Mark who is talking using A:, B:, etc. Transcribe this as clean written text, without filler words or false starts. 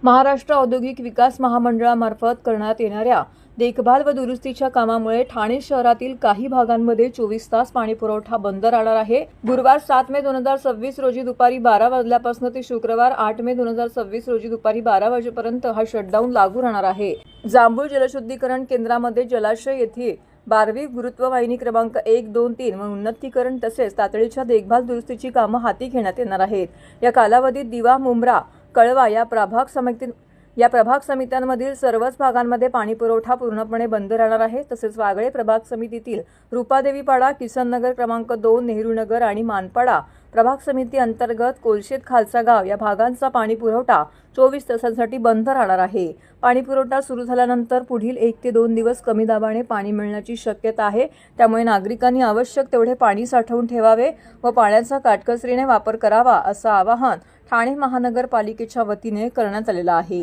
A: महाराष्ट्र औद्योगिक विकास महामंडळामार्फत करण्यात येणाऱ्या देखभाल व दुरुस्तीच्या कामामुळे ठाणे शहरातील काही भागांमध्ये 24 तास पाणी पुरवठा बंद राहणार आहे। गुरुवार 7 मे 2026 रोजी दुपारी 12 वाजल्यापासून ते शुक्रवार 8 मे 2026 रोजी दुपारी 12 वाजेपर्यंत हा शटडाऊन लागू राहणार आहे। जांभूळ जलशुद्धीकरण केंद्रामध्ये जलाशय येथे 12वी गुरुत्ववाहिनी क्रमांक 1, 2, 3 व उन्नतीकरण तसेच तातडीच्या देखभाल दुरुस्तीची कामं हाती घेण्यात येणार आहेत। या कालावधीत दिवा, मुंब्रा, कळवा या प्रभाग समित्यांमधील सर्वच भागांमध्ये पाणी पुरवठा पूर्णपणे बंद राहणार आहे। तसेच वागळे प्रभाग समितीतील रूपादेवीपाडा, किसन नगर क्रमांक 2, नेहरू नगर आणि मानपाडा प्रभाग समिती अंतर्गत कोलशेत खालसा गाव या भागांचा पाणी पुरवठा 24 तासांसाठी बंद राहणार आहे। पाणी पुरवठा सुरू झाल्यानंतर पुढील 1 ते 2 दिवस कमी दाबाने पाणी मिळण्याची शक्यता आहे। त्यामुळे नागरिकांनी आवश्यक तेवढे पाणी साठवून ठेवावे व पाण्याचा काटकसरीने वापर करावा असं आवाहन ठाणे महानगरपालिकेच्या वतीने करण्यात आलेलं आहे।